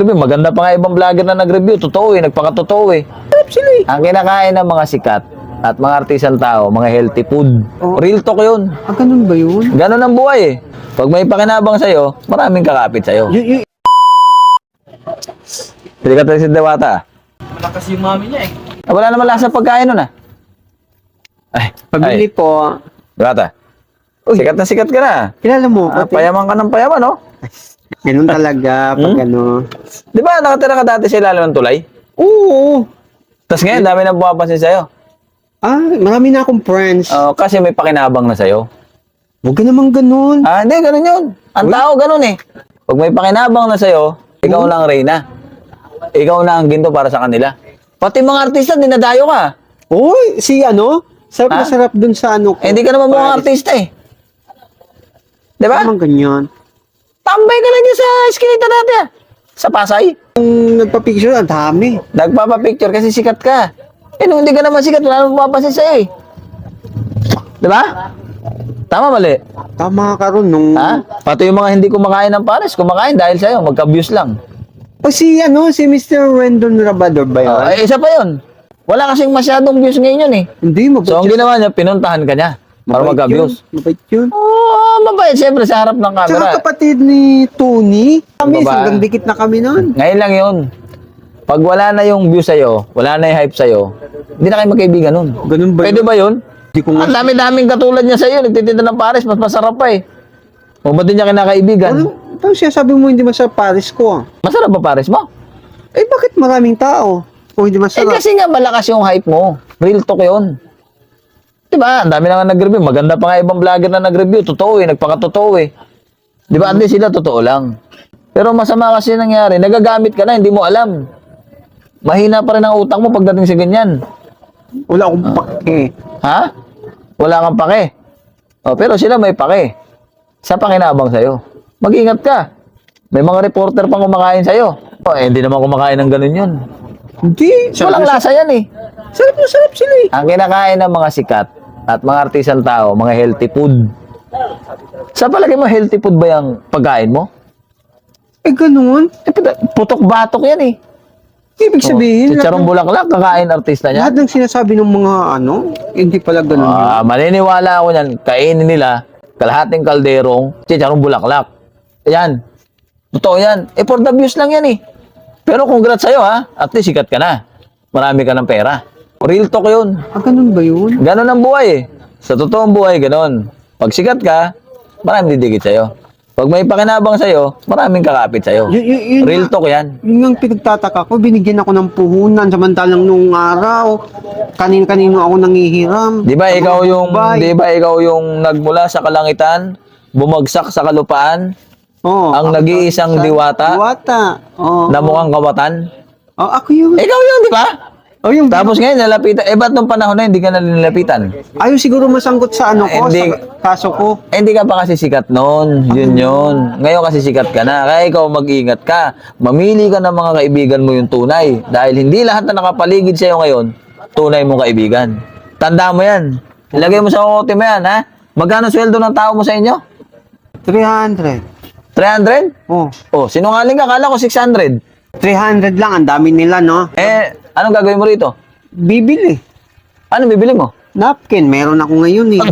Maganda pa nga ibang vlogger na nag-review. Totoo eh, nagpakatotoo eh. Ang kinakain ng mga sikat at mga artisan tao, mga healthy food. Oh. Real talk yun. Ah, ganun ba yun? Ganun ang buhay eh. Pag may pakinabang sa'yo, maraming kakapit sa'yo. Hindi ka tayo si Dewata. Malakas yung mami niya eh. Wala naman lasa pagkain nun ah. Ay, Pabili ay, po. Dewata. Uy. Sikat na sikat ka na. Kilala mo Ah, ko. payaman ka ng payaman, no? Ganun talaga pag ano. Di ba nakatira ka dati sa ilalim ng tulay? Oo. Tapos ngayon, dami na bumapansin sa'yo. Ah, marami na akong friends. Oh, kasi may pakinabang na sa'yo. Huwag ka naman ganun. Ah, hindi, ganun yun. Ang tao, ganun eh. Pag may pakinabang na sa'yo, ikaw na ang reyna. Ikaw na ang ginto para sa kanila. Pati mga artista, dinadayo ka. Uy, si ano? Sarap na Ha? sarap dun sa ano ko. Eh, hindi ka naman mga artista eh. Di ba? Naman ganyan. Tambay ka lang dyan sa eskinita natin ah. Sa Pasay. Yung nagpa-picture, ang dami. Nagpapapicture kasi sikat ka. Eh, nung hindi ka naman sikat, wala naman pumapansin sa'yo eh. Di ba? Tama, mali. Tama ka ron nung... Ha? Pati yung mga hindi kumakain ng pares, kumakain dahil sa'yo, magka-views lang. O si ano, si Mr. Rendon Rabador ba yun? Eh, isa pa yun. Wala kasing masyadong views ngayon yun eh. Hindi, mabait So, ang siya. ginawa niya, pinuntahan ka niya para Mabait magka-views. yun. Mabait yun. Oo, mabait. Siyempre, sa harap ng Tsaka camera. kapatid ni Tony. Kami, Babae. hanggang dikit na kami nun. Ngayon lang yun. Pag wala na yung view sa'yo, wala na yung hype sa'yo, hindi na kayo magkaibigan nun. Ganun ba Pwede yun? ba yun? Hindi ko nga... Ang dami-daming katulad niya sa'yo, nagtitinda ng pares, mas masarap pa eh. O ba't di niya kinakaibigan? Ano? Parang siya sabi mo hindi masarap Paris ko ah. Masarap ba pares mo? Eh bakit maraming tao? O hindi Eh masarap? kasi nga malakas yung hype mo. Real talk yun. Diba? Ang dami na nga nag-review. Maganda pa nga ibang vlogger na nag-review. Totoo eh. Nagpakatotoo eh. Diba? At least sila totoo lang. Pero masama kasi nangyari. Nagagamit ka na. Hindi mo alam. Mahina pa rin ang utak mo pagdating sa ganyan. Wala akong pake. Ha? Wala kang pake. Oh, pero sila may pake. Sa pakinabang sa'yo. Mag-ingat ka. May mga reporter pang kumakain sa'yo. Oh, eh, hindi naman kumakain ng ganun yun. Hindi. Walang lasa yan eh. Sarap na sarap sila eh. Ang kinakain ng mga sikat at mga artisan tao, mga healthy food. Sa palagay mo, healthy food ba yung pagkain mo? Eh ganun. Eh, putok-batok yan eh. Ibig sabihin, Si Charong Bulaklak, kakain artista niya. lahat ng sinasabi ng mga ano, hindi pala ganun yun. Ah, maniniwala ako niyan, kainin nila, kalahating kalderong, si Charong Bulaklak. Yan. Totoo yan. Eh, for the views lang yan eh. Pero congrats sa'yo ha, at least sikat ka na. Marami ka ng pera. Real talk yun. Ah, ganun ba yun? Ganon ang buhay eh. Sa totoong buhay, ganon. Pag sikat ka, maraming didikit sa'yo. Pag may pakinabang sa'yo, maraming kakapit sa'yo. Real talk yan. Yun ang pinagtataka ko, binigyan ako ng puhunan samantalang nung araw, kanin-kanino ako nangihiram. Di ba Sa ikaw mga yung Bombay. di ba ikaw yung nagmula sa kalangitan, bumagsak sa kalupaan, Oo, ang ako nag-iisang sa- diwata? Diwata. Oo. na mukhang kawatan? Oh, ako yun. Ikaw yun, di ba? Oh, yung Tapos ngayon nalapitan. Eh ba't nung panahon na hindi ka na nilalapitan? ayaw siguro masanggot sa ano ko, Hindi. sa kaso ko. Eh, hindi ka pa kasi sikat noon. Yun. Ngayon kasi sikat ka na. Kaya ikaw mag-ingat ka. Mamili ka ng mga kaibigan mo yung tunay. Dahil hindi lahat na nakapaligid sa'yo ngayon, tunay mong kaibigan. Tandaan mo yan. Ilagay mo sa kote mo yan, ha? Magkano sweldo ng tao mo sa inyo? 300. 300? Oh, Oh, sinungaling ka. Kala ko 600. 300 lang, ang dami nila, no? Eh, anong gagawin mo rito? Bibili. Ano bibili mo? Napkin, meron ako ngayon eh.